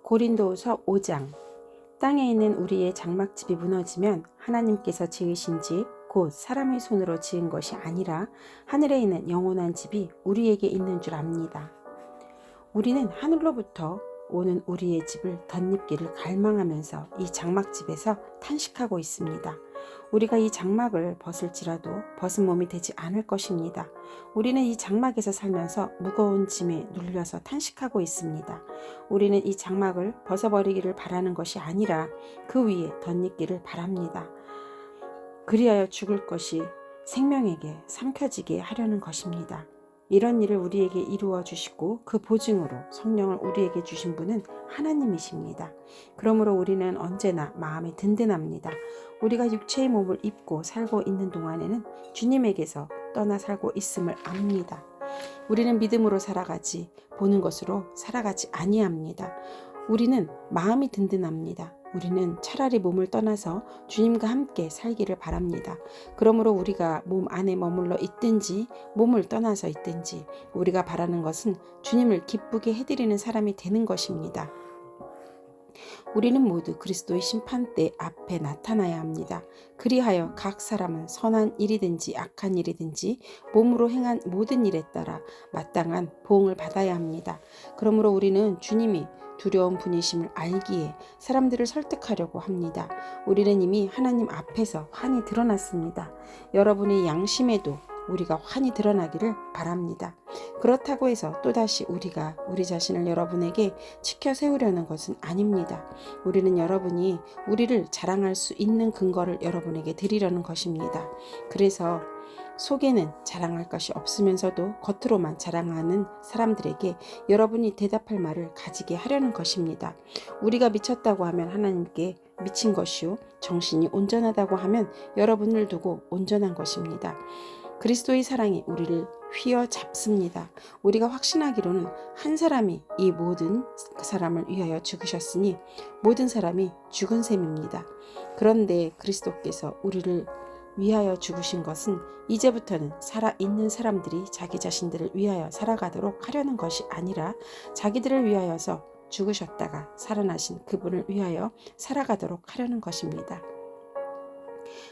고린도후서 5장. 땅에 있는 우리의 장막집이 무너지면 하나님께서 지으신 집, 곧 사람의 손으로 지은 것이 아니라 하늘에 있는 영원한 집이 우리에게 있는 줄 압니다. 우리는 하늘로부터 오는 우리의 집을 덧입기를 갈망하면서 이 장막집에서 탄식하고 있습니다. 우리가 이 장막을 벗을지라도 벗은 몸이 되지 않을 것입니다. 우리는 이 장막에서 살면서 무거운 짐에 눌려서 탄식하고 있습니다. 우리는 이 장막을 벗어버리기를 바라는 것이 아니라 그 위에 덧입기를 바랍니다. 그리하여 죽을 것이 생명에게 삼켜지게 하려는 것입니다. 이런 일을 우리에게 이루어 주시고 그 보증으로 성령을 우리에게 주신 분은 하나님이십니다. 그러므로 우리는 언제나 마음이 든든합니다. 우리가 육체의 몸을 입고 살고 있는 동안에는 주님에게서 떠나 살고 있음을 압니다. 우리는 믿음으로 살아가지 보는 것으로 살아가지 아니합니다. 우리는 마음이 든든합니다. 우리는 차라리 몸을 떠나서 주님과 함께 살기를 바랍니다. 그러므로 우리가 몸 안에 머물러 있든지 몸을 떠나서 있든지 우리가 바라는 것은 주님을 기쁘게 해드리는 사람이 되는 것입니다. 우리는 모두 그리스도의 심판대 앞에 나타나야 합니다. 그리하여 각 사람은 선한 일이든지 악한 일이든지 몸으로 행한 모든 일에 따라 마땅한 보응을 받아야 합니다. 그러므로 우리는 주님이 두려운 분이심을 알기에 사람들을 설득하려고 합니다. 우리는 이미 하나님 앞에서 환히 드러났습니다. 여러분의 양심에도 우리가 환히 드러나기를 바랍니다. 그렇다고 해서 또다시 우리가 우리 자신을 여러분에게 치켜 세우려는 것은 아닙니다. 우리는 여러분이 우리를 자랑할 수 있는 근거를 여러분에게 드리려는 것입니다. 그래서 속에는 자랑할 것이 없으면서도 겉으로만 자랑하는 사람들에게 여러분이 대답할 말을 가지게 하려는 것입니다. 우리가 미쳤다고 하면 하나님께 미친 것이요, 정신이 온전하다고 하면 여러분을 두고 온전한 것입니다. 그리스도의 사랑이 우리를 휘어잡습니다. 우리가 확신하기로는 한 사람이 이 모든 사람을 위하여 죽으셨으니 모든 사람이 죽은 셈입니다. 그런데 그리스도께서 우리를 위하여 죽으신 것은 이제부터는 살아있는 사람들이 자기 자신들을 위하여 살아가도록 하려는 것이 아니라 자기들을 위하여서 죽으셨다가 살아나신 그분을 위하여 살아가도록 하려는 것입니다.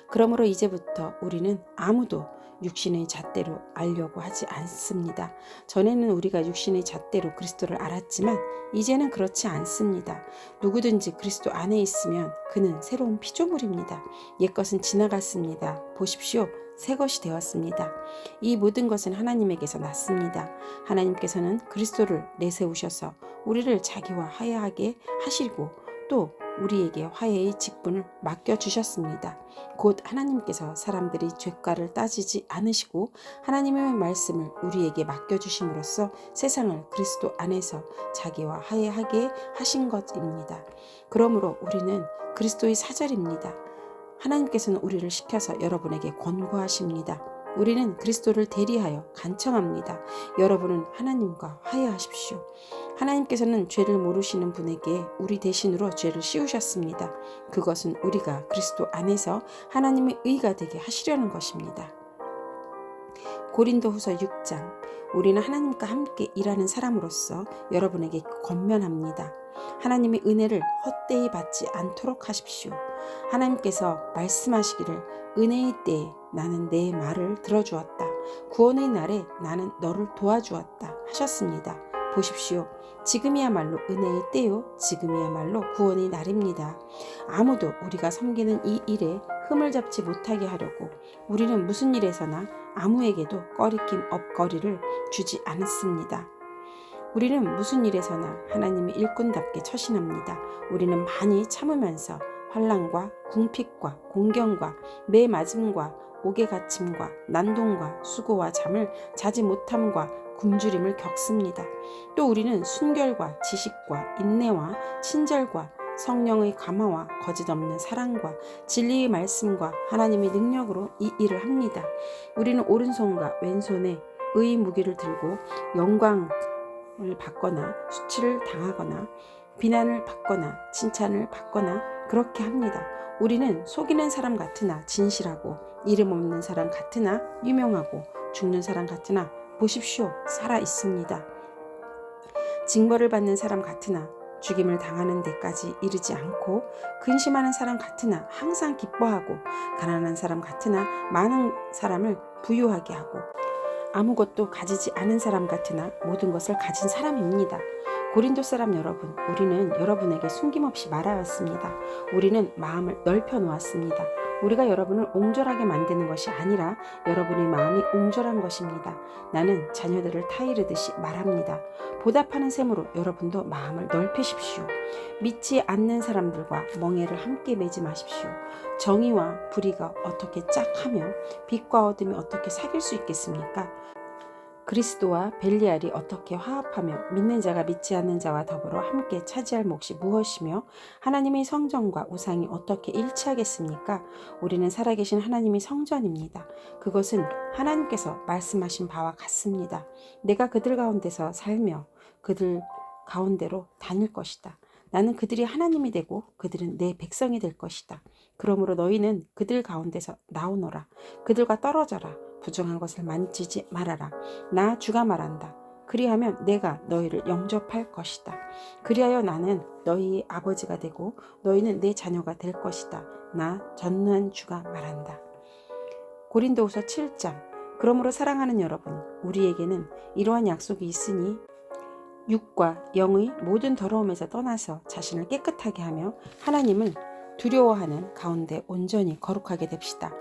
그러므로 이제부터 우리는 아무도 육신의 잣대로 알려고 하지 않습니다. 전에는 우리가 육신의 잣대로 그리스도를 알았지만 이제는 그렇지 않습니다. 누구든지 그리스도 안에 있으면 그는 새로운 피조물입니다. 옛것은 지나갔습니다. 보십시오. 새 것이 되었습니다. 이 모든 것은 하나님에게서 났습니다. 하나님께서는 그리스도를 내세우셔서 우리를 자기와 화해하게 하시고 또 우리에게 화해의 직분을 맡겨주셨습니다. 곧 하나님께서 사람들이 죄가를 따지지 않으시고 하나님의 말씀을 우리에게 맡겨주심으로써 세상을 그리스도 안에서 자기와 화해하게 하신 것입니다. 그러므로 우리는 그리스도의 사절입니다. 하나님께서는 우리를 시켜서 여러분에게 권고하십니다. 우리는 그리스도를 대리하여 간청합니다. 여러분은 하나님과 화해하십시오. 하나님께서는 죄를 모르시는 분에게 우리 대신으로 죄를 씌우셨습니다. 그것은 우리가 그리스도 안에서 하나님의 의가 되게 하시려는 것입니다. 고린도후서 6장. 우리는 하나님과 함께 일하는 사람으로서 여러분에게 권면합니다. 하나님의 은혜를 헛되이 받지 않도록 하십시오. 하나님께서 말씀하시기를 은혜의 때에 나는 내 말을 들어주었다. 구원의 날에 나는 너를 도와주었다 하셨습니다. 보십시오. 지금이야말로 은혜의 때요, 지금이야말로 구원의 날입니다. 아무도 우리가 섬기는 이 일에 흠을 잡지 못하게 하려고 우리는 무슨 일에서나 아무에게도 꺼리낌 없거리를 주지 않습니다. 우리는 무슨 일에서나 하나님의 일꾼답게 처신합니다. 우리는 많이 참으면서 환난과 궁핍과 공경과 매맞음과 옥에 갇힘과 난동과 수고와 잠을 자지 못함과 굶주림을 겪습니다. 또 우리는 순결과 지식과 인내와 친절과 성령의 감화와 거짓없는 사랑과 진리의 말씀과 하나님의 능력으로 이 일을 합니다. 우리는 오른손과 왼손에 의의 무기를 들고 영광을 받거나 수치를 당하거나 비난을 받거나 칭찬을 받거나 그렇게 합니다. 우리는 속이는 사람 같으나 진실하고 이름 없는 사람 같으나 유명하고 죽는 사람 같으나 보십시오. 살아 있습니다. 징벌을 받는 사람 같으나 죽임을 당하는 데까지 이르지 않고 근심하는 사람 같으나 항상 기뻐하고 가난한 사람 같으나 많은 사람을 부유하게 하고 아무것도 가지지 않은 사람 같으나 모든 것을 가진 사람입니다. 고린도 사람 여러분, 우리는 여러분에게 숨김없이 말하였습니다. 우리는 마음을 넓혀 놓았습니다. 우리가 여러분을 옹졸하게 만드는 것이 아니라 여러분의 마음이 옹졸한 것입니다. 나는 자녀들을 타이르듯이 말합니다. 보답하는 셈으로 여러분도 마음을 넓히십시오. 믿지 않는 사람들과 멍에를 함께 매지 마십시오. 정의와 불의가 어떻게 짝하며 빛과 어둠이 어떻게 사귈 수 있겠습니까? 그리스도와 벨리알이 어떻게 화합하며 믿는 자가 믿지 않는 자와 더불어 함께 차지할 몫이 무엇이며 하나님의 성전과 우상이 어떻게 일치하겠습니까? 우리는 살아계신 하나님의 성전입니다. 그것은 하나님께서 말씀하신 바와 같습니다. 내가 그들 가운데서 살며 그들 가운데로 다닐 것이다. 나는 그들이 하나님이 되고 그들은 내 백성이 될 것이다. 그러므로 너희는 그들 가운데서 나오너라. 그들과 떨어져라. 부정한 것을 만지지 말아라. 나 주가 말한다. 그리하면 내가 너희를 영접할 것이다. 그리하여 나는 너희의 아버지가 되고 너희는 내 자녀가 될 것이다. 나 전능한 주가 말한다. 고린도후서 7장. 그러므로 사랑하는 여러분, 우리에게는 이러한 약속이 있으니 육과 영의 모든 더러움에서 떠나서 자신을 깨끗하게 하며 하나님을 두려워하는 가운데 온전히 거룩하게 됩시다.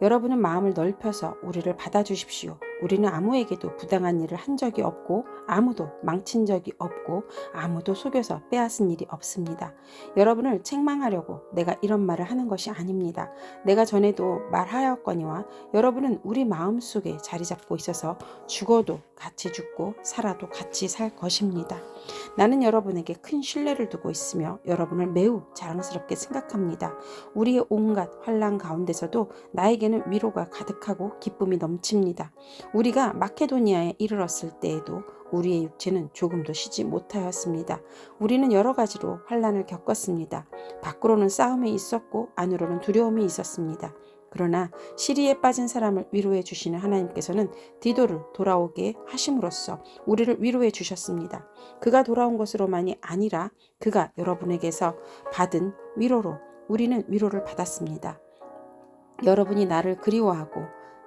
여러분은 마음을 넓혀서 우리를 받아주십시오. 우리는 아무에게도 부당한 일을 한 적이 없고 아무도 망친 적이 없고 아무도 속여서 빼앗은 일이 없습니다. 여러분을 책망하려고 내가 이런 말을 하는 것이 아닙니다. 내가 전에도 말하였거니와 여러분은 우리 마음속에 자리 잡고 있어서 죽어도 같이 죽고 살아도 같이 살 것입니다. 나는 여러분에게 큰 신뢰를 두고 있으며 여러분을 매우 자랑스럽게 생각합니다. 우리의 온갖 환난 가운데서도 나에게는 위로가 가득하고 기쁨이 넘칩니다. 우리가 마케도니아에 이르렀을 때에도 우리의 육체는 조금도 쉬지 못하였습니다. 우리는 여러 가지로 환난을 겪었습니다. 밖으로는 싸움이 있었고 안으로는 두려움이 있었습니다. 그러나 시리에 빠진 사람을 위로해 주시는 하나님께서는 디도를 돌아오게 하심으로써 우리를 위로해 주셨습니다. 그가 돌아온 것으로만이 아니라 그가 여러분에게서 받은 위로로 우리는 위로를 받았습니다. 여러분이 나를 그리워하고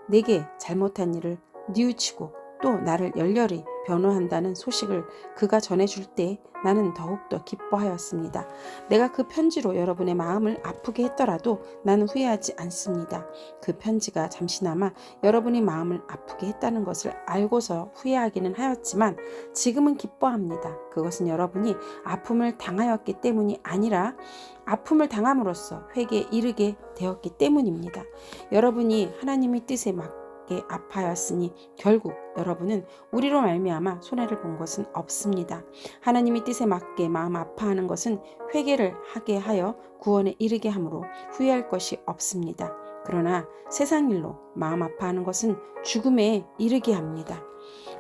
내게 잘못한 일을 뉘우치고 또 나를 열렬히 변호한다는 소식을 그가 전해줄 때 나는 더욱더 기뻐하였습니다. 내가 그 편지로 여러분의 마음을 아프게 했더라도 나는 후회하지 않습니다. 그 편지가 잠시나마 여러분의 마음을 아프게 했다는 것을 알고서 후회하기는 하였지만 지금은 기뻐합니다. 그것은 여러분이 아픔을 당하였기 때문이 아니라 아픔을 당함으로써 회개에 이르게 되었기 때문입니다. 여러분이 하나님의 뜻에 아파하였으니 결국 여러분은 우리로 말미암아 손해를 본 것은 없습니다. 하나님의 뜻에 맞게 마음 아파하는 것은 회개를 하게 하여 구원에 이르게 하므로 후회할 것이 없습니다. 그러나 세상 일로 마음 아파하는 것은 죽음에 이르게 합니다.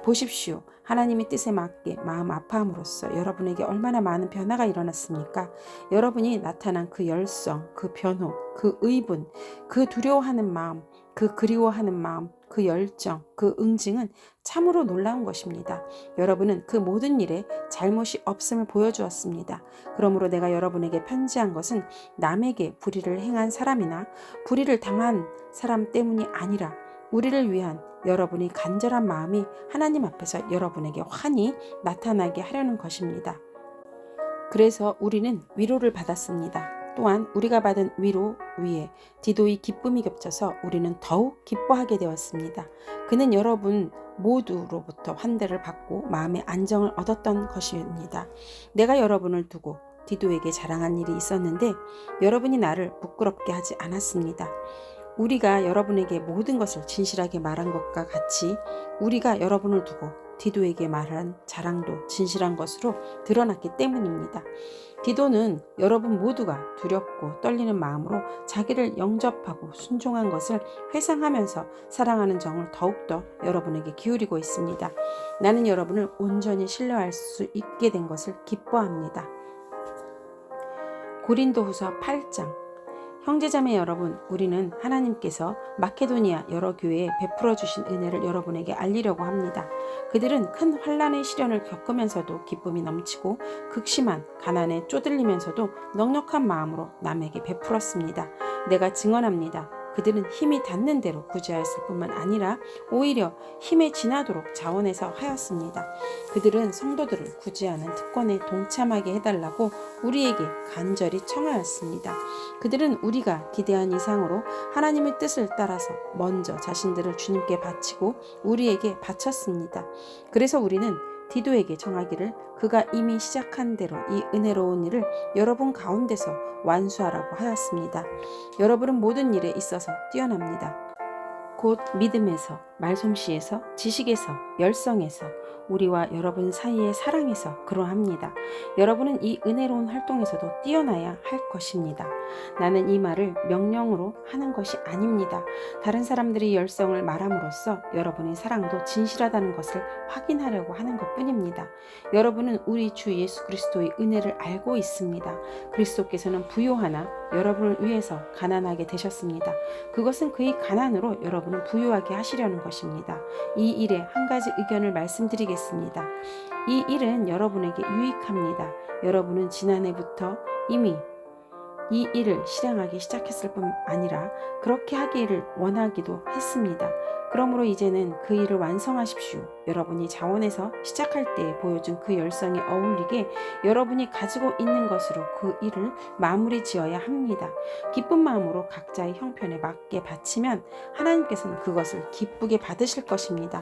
보십시오. 하나님의 뜻에 맞게 마음 아파함으로써 여러분에게 얼마나 많은 변화가 일어났습니까? 여러분이 나타난 그 열성, 그 변호, 그 의분, 그 두려워하는 마음, 그 그리워하는 마음, 그 열정, 그 응징은 참으로 놀라운 것입니다. 여러분은 그 모든 일에 잘못이 없음을 보여주었습니다. 그러므로 내가 여러분에게 편지한 것은 남에게 불의를 행한 사람이나 불의를 당한 사람 때문이 아니라 우리를 위한 여러분의 간절한 마음이 하나님 앞에서 여러분에게 환히 나타나게 하려는 것입니다. 그래서 우리는 위로를 받았습니다. 또한 우리가 받은 위로 위에 디도의 기쁨이 겹쳐서 우리는 더욱 기뻐하게 되었습니다. 그는 여러분 모두로부터 환대를 받고 마음의 안정을 얻었던 것입니다. 내가 여러분을 두고 디도에게 자랑한 일이 있었는데 여러분이 나를 부끄럽게 하지 않았습니다. 우리가 여러분에게 모든 것을 진실하게 말한 것과 같이 우리가 여러분을 두고 디도에게 말한 자랑도 진실한 것으로 드러났기 때문입니다. 디도는 여러분 모두가 두렵고 떨리는 마음으로 자기를 영접하고 순종한 것을 회상하면서 사랑하는 정을 더욱더 여러분에게 기울이고 있습니다. 나는 여러분을 온전히 신뢰할 수 있게 된 것을 기뻐합니다. 고린도후서 8장. 형제자매 여러분, 우리는 하나님께서 마케도니아 여러 교회에 베풀어 주신 은혜를 여러분에게 알리려고 합니다. 그들은 큰 환난의 시련을 겪으면서도 기쁨이 넘치고 극심한 가난에 쪼들리면서도 넉넉한 마음으로 남에게 베풀었습니다. 내가 증언합니다. 그들은 힘이 닿는 대로 구제하였을 뿐만 아니라 오히려 힘에 지나도록 자원해서 하였습니다. 그들은 성도들을 구제하는 특권에 동참하게 해달라고 우리에게 간절히 청하였습니다. 그들은 우리가 기대한 이상으로 하나님의 뜻을 따라서 먼저 자신들을 주님께 바치고 우리에게 바쳤습니다. 그래서 우리는 디도에게 청하기를 그가 이미 시작한 대로 이 은혜로운 일을 여러분 가운데서 완수하라고 하였습니다. 여러분은 모든 일에 있어서 뛰어납니다. 곧 믿음에서, 말솜씨에서, 지식에서, 열성에서, 우리와 여러분 사이의 사랑에서 그러합니다. 여러분은 이 은혜로운 활동에서도 뛰어나야 할 것입니다. 나는 이 말을 명령으로 하는 것이 아닙니다. 다른 사람들이 열성을 말함으로써 여러분의 사랑도 진실하다는 것을 확인하려고 하는 것뿐입니다. 여러분은 우리 주 예수 그리스도의 은혜를 알고 있습니다. 그리스도께서는 부요하나 여러분을 위해서 가난하게 되셨습니다. 그것은 그의 가난으로 여러분을 부유하게 하시려는 것입니다. 이 일에 한 가지 의견을 말씀드리겠습니다. 이 일은 여러분에게 유익합니다. 여러분은 지난해부터 이미 이 일을 실행하기 시작했을 뿐 아니라 그렇게 하기를 원하기도 했습니다. 그러므로 이제는 그 일을 완성하십시오. 여러분이 자원해서 시작할 때 보여준 그 열성에 어울리게 여러분이 가지고 있는 것으로 그 일을 마무리 지어야 합니다. 기쁜 마음으로 각자의 형편에 맞게 바치면 하나님께서는 그것을 기쁘게 받으실 것입니다.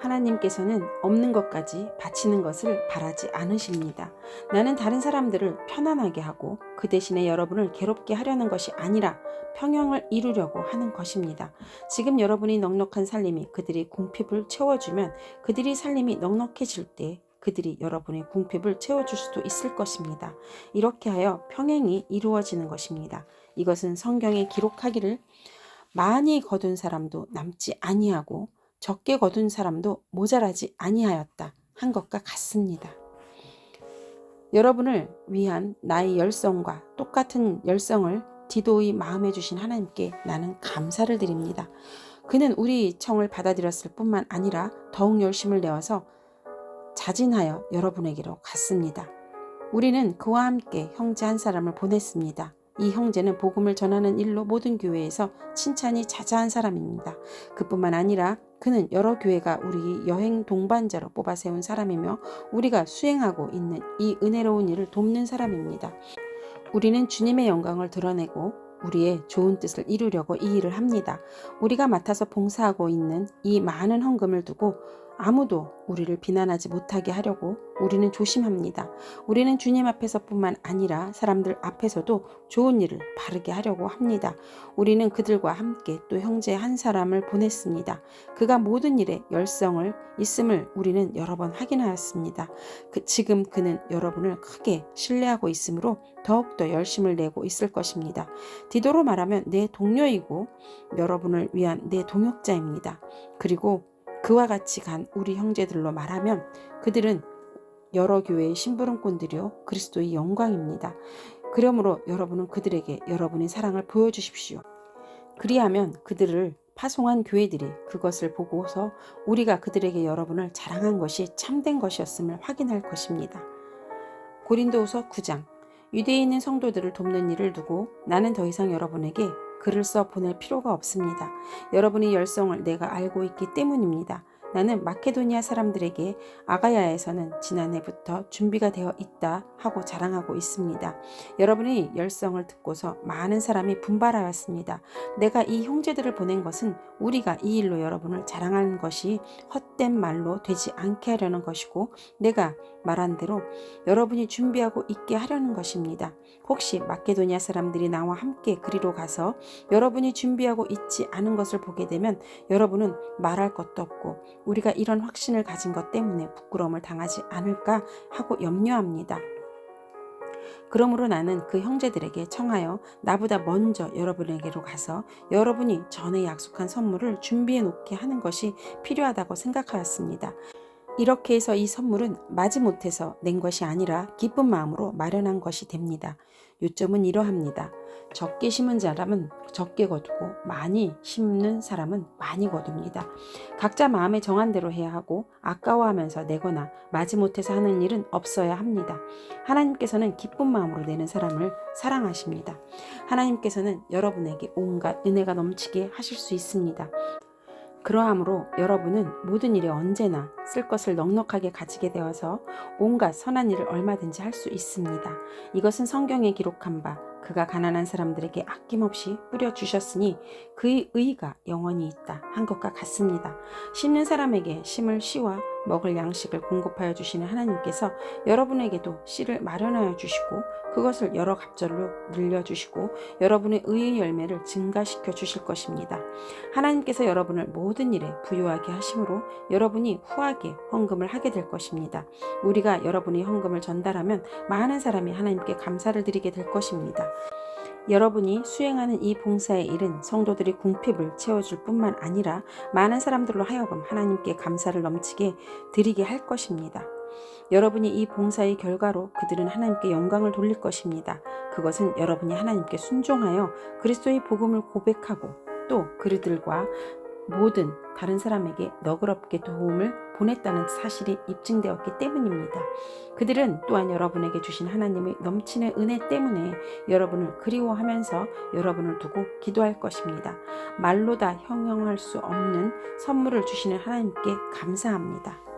하나님께서는 없는 것까지 바치는 것을 바라지 않으십니다. 나는 다른 사람들을 편안하게 하고 그 대신에 여러분을 괴롭게 하려는 것이 아니라 평형을 이루려고 하는 것입니다. 지금 여러분이 넉넉한 살림이 그들의 궁핍을 채워주면 그들의 살림이 넉넉해질 때 그들이 여러분의 궁핍을 채워줄 수도 있을 것입니다. 이렇게 하여 평행이 이루어지는 것입니다. 이것은 성경에 기록하기를 많이 거둔 사람도 남지 아니하고 적게 거둔 사람도 모자라지 아니하였다 한 것과 같습니다. 여러분을 위한 나의 열성과 똑같은 열성을 디도의 마음에 주신 하나님께 나는 감사를 드립니다. 그는 우리 청을 받아들였을 뿐만 아니라 더욱 열심을 내어서 자진하여 여러분에게로 갔습니다. 우리는 그와 함께 형제 한 사람을 보냈습니다. 이 형제는 복음을 전하는 일로 모든 교회에서 칭찬이 자자한 사람입니다. 그뿐만 아니라 그는 여러 교회가 우리 여행 동반자로 뽑아 세운 사람이며 우리가 수행하고 있는 이 은혜로운 일을 돕는 사람입니다. 우리는 주님의 영광을 드러내고 우리의 좋은 뜻을 이루려고 이 일을 합니다. 우리가 맡아서 봉사하고 있는 이 많은 헌금을 두고 아무도 우리를 비난하지 못하게 하려고 우리는 조심합니다. 우리는 주님 앞에서뿐만 아니라 사람들 앞에서도 좋은 일을 바르게 하려고 합니다. 우리는 그들과 함께 또 형제 한 사람을 보냈습니다. 그가 모든 일에 열성을 있음을 우리는 여러 번 확인하였습니다. 지금 그는 여러분을 크게 신뢰하고 있으므로 더욱더 열심을 내고 있을 것입니다. 디도로 말하면 내 동료이고 여러분을 위한 내 동역자입니다. 그리고 그와 같이 간 우리 형제들로 말하면 그들은 여러 교회의 심부름꾼들이요 그리스도의 영광입니다. 그러므로 여러분은 그들에게 여러분의 사랑을 보여주십시오. 그리하면 그들을 파송한 교회들이 그것을 보고서 우리가 그들에게 여러분을 자랑한 것이 참된 것이었음을 확인할 것입니다. 고린도후서 9장. 유대에 있는 성도들을 돕는 일을 두고 나는 더 이상 여러분에게 글을 써 보낼 필요가 없습니다. 여러분의 열성을 내가 알고 있기 때문입니다. 나는 마케도니아 사람들에게 아가야에서는 지난해부터 준비가 되어 있다 하고 자랑하고 있습니다. 여러분의 열성을 듣고서 많은 사람이 분발하였습니다. 내가 이 형제들을 보낸 것은 우리가 이 일로 여러분을 자랑하는 것이 헛된 말로 되지 않게 하려는 것이고 내가 말한 대로 여러분이 준비하고 있게 하려는 것입니다. 혹시 마케도니아 사람들이 나와 함께 그리로 가서 여러분이 준비하고 있지 않은 것을 보게 되면 여러분은 말할 것도 없고 우리가 이런 확신을 가진 것 때문에 부끄러움을 당하지 않을까 하고 염려합니다. 그러므로 나는 그 형제들에게 청하여 나보다 먼저 여러분에게로 가서 여러분이 전에 약속한 선물을 준비해 놓게 하는 것이 필요하다고 생각하였습니다. 이렇게 해서 이 선물은 마지못해서 낸 것이 아니라 기쁜 마음으로 마련한 것이 됩니다. 요점은 이러합니다. 적게 심은 사람은 적게 거두고 많이 심는 사람은 많이 거둡니다. 각자 마음에 정한 대로 해야 하고 아까워하면서 내거나 마지못해서 하는 일은 없어야 합니다. 하나님께서는 기쁜 마음으로 내는 사람을 사랑하십니다. 하나님께서는 여러분에게 온갖 은혜가 넘치게 하실 수 있습니다. 그러하므로 여러분은 모든 일에 언제나 쓸 것을 넉넉하게 가지게 되어서 온갖 선한 일을 얼마든지 할 수 있습니다. 이것은 성경에 기록한 바 그가 가난한 사람들에게 아낌없이 뿌려주셨으니 그의 의가 영원히 있다 한 것과 같습니다. 심는 사람에게 심을 씨와 먹을 양식을 공급하여 주시는 하나님께서 여러분에게도 씨를 마련하여 주시고 그것을 여러 갑절로 늘려주시고 여러분의 의의 열매를 증가시켜 주실 것입니다. 하나님께서 여러분을 모든 일에 부유하게 하심으로 여러분이 후하게 헌금을 하게 될 것입니다. 우리가 여러분의 헌금을 전달하면 많은 사람이 하나님께 감사를 드리게 될 것입니다. 여러분이 수행하는 이 봉사의 일은 성도들이 궁핍을 채워줄 뿐만 아니라 많은 사람들로 하여금 하나님께 감사를 넘치게 드리게 할 것입니다. 여러분이 이 봉사의 결과로 그들은 하나님께 영광을 돌릴 것입니다. 그것은 여러분이 하나님께 순종하여 그리스도의 복음을 고백하고 또 그들과 모든 다른 사람에게 너그럽게 도움을 보냈다는 사실이 입증되었기 때문입니다. 그들은 또한 여러분에게 주신 하나님의 넘치는 은혜 때문에 여러분을 그리워하면서 여러분을 두고 기도할 것입니다. 말로 다 형용할 수 없는 선물을 주시는 하나님께 감사합니다.